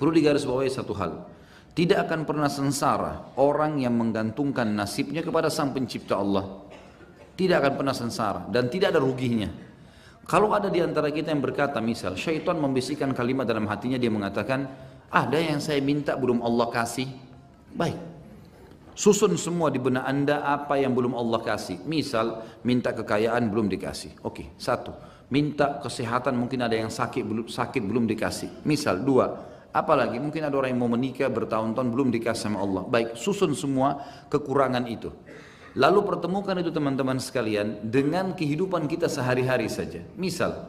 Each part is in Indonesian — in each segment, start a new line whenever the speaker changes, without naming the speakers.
Perlu digarisbawahi satu hal. Tidak akan pernah sengsara orang yang menggantungkan nasibnya kepada Sang Pencipta Allah. Tidak akan pernah sengsara dan tidak ada ruginya. Kalau ada di antara kita yang berkata, misal syaitan membisikkan kalimat dalam hatinya, dia mengatakan, ada yang saya minta belum Allah kasih. Baik, susun semua di benak anda apa yang belum Allah kasih. Misal minta kekayaan belum dikasih. Oke, satu. Minta kesehatan, mungkin ada yang sakit belum dikasih. Misal dua. Apalagi mungkin ada orang yang mau menikah bertahun-tahun belum dikasih sama Allah. Baik, susun semua kekurangan itu. Lalu pertemukan itu teman-teman sekalian dengan kehidupan kita sehari-hari saja. Misal,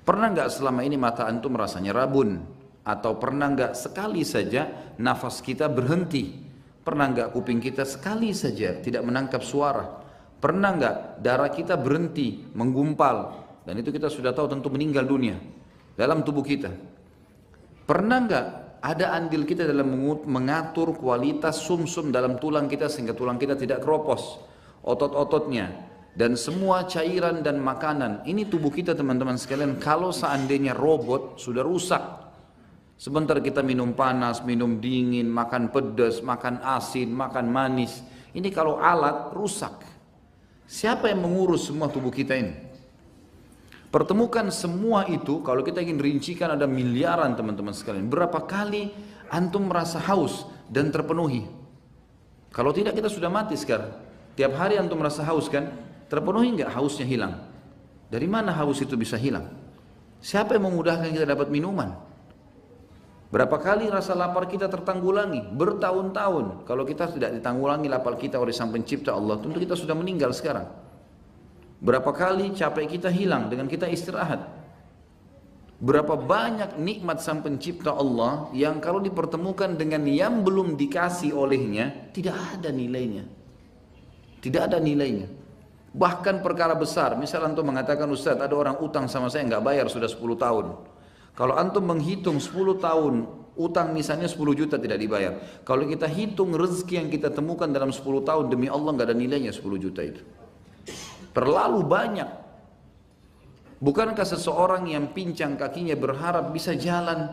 pernah nggak selama ini mata antum rasanya rabun? Atau pernah nggak sekali saja nafas kita berhenti? Pernah nggak kuping kita sekali saja tidak menangkap suara? Pernah nggak darah kita berhenti menggumpal? Dan itu kita sudah tahu tentu meninggal dunia dalam tubuh kita. Pernah nggak ada andil kita dalam mengatur kualitas sumsum dalam tulang kita sehingga tulang kita tidak keropos, otot-ototnya dan semua cairan dan makanan. Ini tubuh kita teman-teman sekalian, kalau seandainya robot sudah rusak. Sebentar kita minum panas, minum dingin, makan pedas, makan asin, makan manis. Ini kalau alat rusak. Siapa yang mengurus semua tubuh kita ini? Pertemukan semua itu, kalau kita ingin rincikan ada miliaran teman-teman sekalian. Berapa kali antum merasa haus dan terpenuhi? Kalau tidak kita sudah mati sekarang. Tiap hari antum merasa haus kan? Terpenuhi enggak hausnya hilang? Dari mana haus itu bisa hilang? Siapa yang memudahkan kita dapat minuman? Berapa kali rasa lapar kita tertanggulangi? Bertahun-tahun. Kalau kita tidak ditanggulangi lapar kita oleh Sang Pencipta Allah, tentu kita sudah meninggal sekarang. Berapa kali capek kita hilang dengan kita istirahat. Berapa banyak nikmat Sang Pencipta Allah yang kalau dipertemukan dengan yang belum dikasih olehnya, tidak ada nilainya. Tidak ada nilainya. Bahkan perkara besar, misal antum mengatakan, Ustaz ada orang utang sama saya nggak bayar sudah 10 tahun. Kalau antum menghitung 10 tahun utang misalnya 10 juta tidak dibayar. Kalau kita hitung rezeki yang kita temukan dalam 10 tahun, demi Allah nggak ada nilainya 10 juta itu. Terlalu banyak. Bukankah seseorang yang pincang kakinya berharap bisa jalan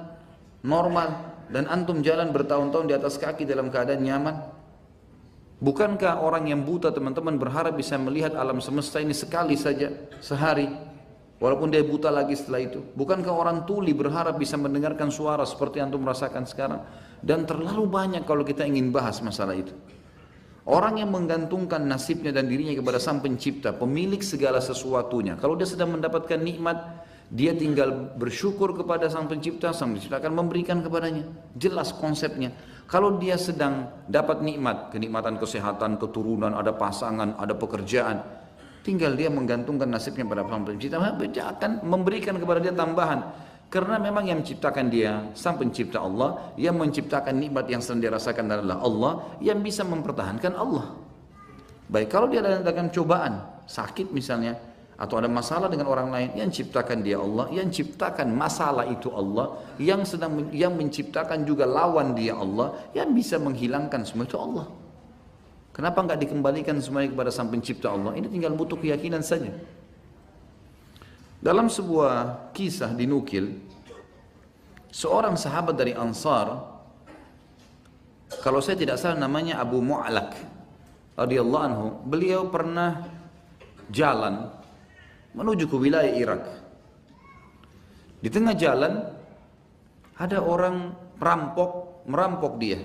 normal dan antum jalan bertahun-tahun di atas kaki dalam keadaan nyaman? Bukankah orang yang buta teman-teman berharap bisa melihat alam semesta ini sekali saja sehari walaupun dia buta lagi setelah itu? Bukankah orang tuli berharap bisa mendengarkan suara seperti antum merasakan sekarang? Dan terlalu banyak kalau kita ingin bahas masalah itu. Orang yang menggantungkan nasibnya dan dirinya kepada Sang Pencipta, pemilik segala sesuatunya. Kalau dia sedang mendapatkan nikmat, dia tinggal bersyukur kepada Sang Pencipta akan memberikan kepadanya. Jelas konsepnya. Kalau dia sedang dapat nikmat, kenikmatan kesehatan, keturunan, ada pasangan, ada pekerjaan, tinggal dia menggantungkan nasibnya pada Sang Pencipta, dia akan memberikan kepada dia tambahan. Karena memang yang menciptakan dia, Sang Pencipta Allah, yang menciptakan nikmat yang sedang dirasakan adalah Allah, yang bisa mempertahankan Allah. Baik, kalau dia dalam cobaan, sakit misalnya, atau ada masalah dengan orang lain, yang ciptakan dia Allah, yang ciptakan masalah itu Allah, yang menciptakan juga lawan dia Allah, yang bisa menghilangkan semua itu Allah. Kenapa enggak dikembalikan semuanya kepada Sang Pencipta Allah? Ini tinggal butuh keyakinan saja. Dalam sebuah kisah dinukil, seorang sahabat dari Ansar, kalau saya tidak salah namanya Abu Mu'alak radhiyallahu anhu, beliau pernah jalan menuju ke wilayah Irak. Di tengah jalan ada orang perampok merampok dia.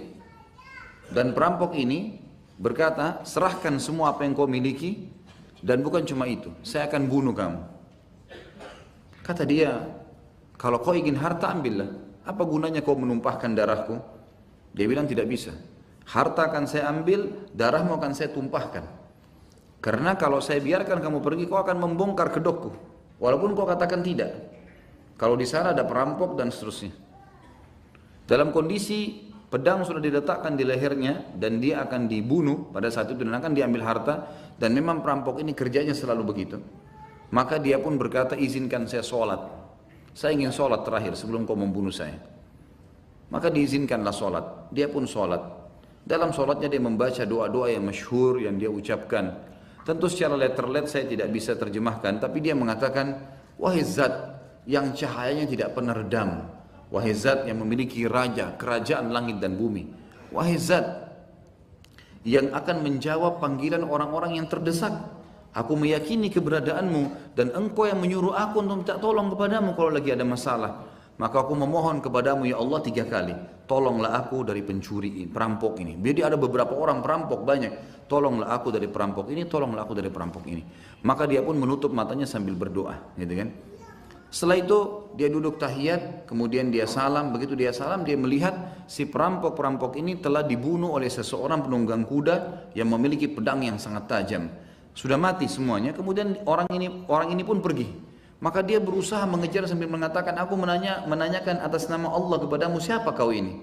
Dan perampok ini berkata, serahkan semua apa yang kau miliki dan bukan cuma itu, saya akan bunuh kamu. Kata dia, kalau kau ingin harta ambillah, apa gunanya kau menumpahkan darahku? Dia bilang tidak bisa. Harta akan saya ambil, darahmu akan saya tumpahkan. Karena kalau saya biarkan kamu pergi, kau akan membongkar kedokku. Walaupun kau katakan tidak. Kalau di sana ada perampok dan seterusnya. Dalam kondisi pedang sudah diletakkan di lehernya dan dia akan dibunuh pada saat itu dan akan diambil harta. Dan memang perampok ini kerjanya selalu begitu. Maka dia pun berkata, izinkan saya sholat. Saya ingin sholat terakhir sebelum kau membunuh saya. Maka diizinkanlah sholat. Dia pun sholat. Dalam sholatnya dia membaca doa-doa yang masyhur yang dia ucapkan. Tentu secara letterlet saya tidak bisa terjemahkan. Tapi dia mengatakan, wahai zat yang cahayanya tidak pernah redam. Wahai zat yang memiliki raja, kerajaan langit dan bumi. Wahai zat yang akan menjawab panggilan orang-orang yang terdesak. Aku meyakini keberadaanmu dan engkau yang menyuruh aku untuk minta tolong kepadamu kalau lagi ada masalah. Maka aku memohon kepadamu ya Allah 3 kali. Tolonglah aku dari pencuri ini, perampok ini. Jadi ada beberapa orang perampok banyak. Tolonglah aku dari perampok ini, tolonglah aku dari perampok ini. Maka dia pun menutup matanya sambil berdoa, gitu kan. Setelah itu dia duduk tahiyat, kemudian dia salam. Begitu dia salam, dia melihat si perampok-perampok ini telah dibunuh oleh seseorang penunggang kuda yang memiliki pedang yang sangat tajam. Sudah mati semuanya. Kemudian orang ini pun pergi. Maka dia berusaha mengejar sambil mengatakan, aku menanyakan atas nama Allah kepadamu, siapa kau ini?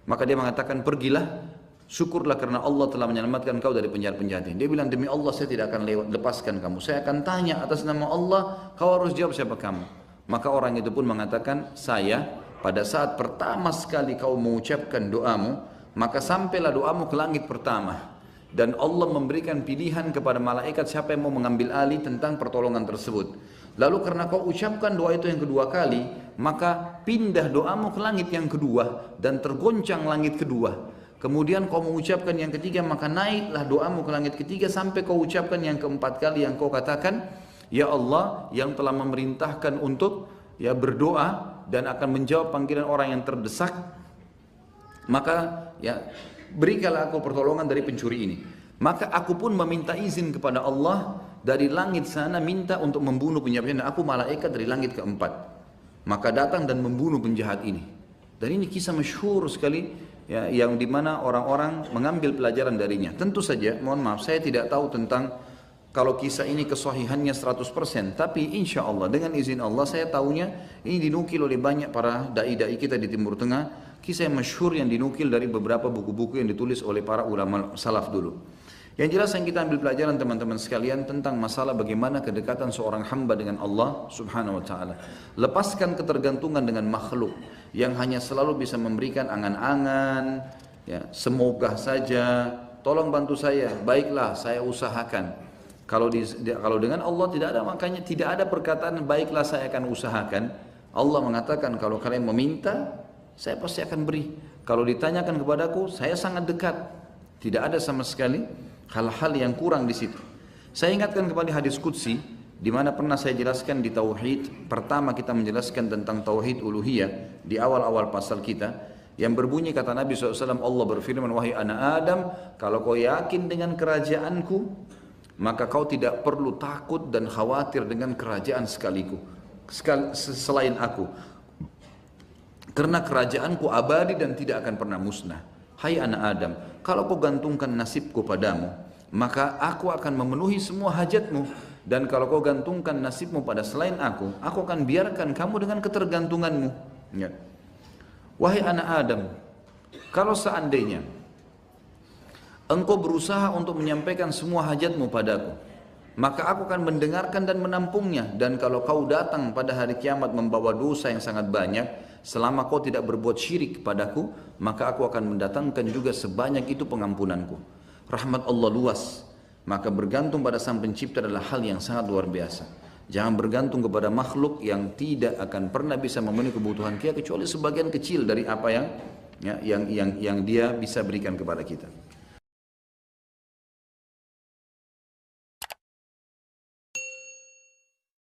Maka dia mengatakan, pergilah, syukurlah karena Allah telah menyelamatkan kau dari penjahat-penjahat ini. Dia bilang, demi Allah saya tidak akan lepaskan kamu. Saya akan tanya atas nama Allah, kau harus jawab siapa kamu. Maka orang itu pun mengatakan, saya pada saat pertama sekali kau mengucapkan doamu, maka sampailah doamu ke langit pertama. Dan Allah memberikan pilihan kepada malaikat siapa yang mau mengambil alih tentang pertolongan tersebut. Lalu karena kau ucapkan doa itu yang kedua kali, maka pindah doamu ke langit yang kedua dan tergoncang langit kedua. Kemudian kau mengucapkan yang ketiga, maka naiklah doamu ke langit ketiga sampai kau ucapkan yang keempat kali yang kau katakan, ya Allah yang telah memerintahkan untuk ya berdoa dan akan menjawab panggilan orang yang terdesak, maka ya berikanlah aku pertolongan dari pencuri ini. Maka aku pun meminta izin kepada Allah dari langit sana, minta untuk membunuh penjahat. Aku malaikat dari langit keempat. Maka datang dan membunuh penjahat ini. Dan ini kisah masyhur sekali, ya, yang dimana orang-orang mengambil pelajaran darinya. Tentu saja, mohon maaf, saya tidak tahu tentang kalau kisah ini kesahihannya 100%. Tapi insya Allah dengan izin Allah saya tahunya ini dinukil oleh banyak para dai-dai kita di Timur Tengah. Kisah yang masyhur yang dinukil dari beberapa buku-buku yang ditulis oleh para ulama salaf dulu. Yang jelas yang kita ambil pelajaran teman-teman sekalian tentang masalah bagaimana kedekatan seorang hamba dengan Allah subhanahu wa ta'ala. Lepaskan ketergantungan dengan makhluk yang hanya selalu bisa memberikan angan-angan, ya, semoga saja, tolong bantu saya, baiklah saya usahakan. Kalau dengan Allah tidak ada, makanya tidak ada perkataan baiklah saya akan usahakan. Allah mengatakan kalau kalian meminta, saya pasti akan beri. Kalau ditanyakan kepadaku, saya sangat dekat. Tidak ada sama sekali hal-hal yang kurang di situ. Saya ingatkan kembali hadis qudsi di mana pernah saya jelaskan di tauhid. Pertama kita menjelaskan tentang tauhid uluhiyah di awal-awal pasal kita yang berbunyi kata Nabi SAW, Allah berfirman, wahai anak Adam, kalau kau yakin dengan kerajaanku, maka kau tidak perlu takut dan khawatir dengan kerajaan selain aku. Karena kerajaanku abadi dan tidak akan pernah musnah. Hai anak Adam, kalau kau gantungkan nasibku padamu, maka aku akan memenuhi semua hajatmu. Dan kalau kau gantungkan nasibmu pada selain aku akan biarkan kamu dengan ketergantunganmu. Ya. Wahai anak Adam, kalau seandainya engkau berusaha untuk menyampaikan semua hajatmu padaku, maka aku akan mendengarkan dan menampungnya. Dan kalau kau datang pada hari kiamat membawa dosa yang sangat banyak, selama kau tidak berbuat syirik padaku, maka aku akan mendatangkan juga sebanyak itu pengampunanku. Rahmat Allah luas, maka bergantung pada Sang Pencipta adalah hal yang sangat luar biasa. Jangan bergantung kepada makhluk yang tidak akan pernah bisa memenuhi kebutuhan kita kecuali sebagian kecil dari apa yang dia bisa berikan kepada kita.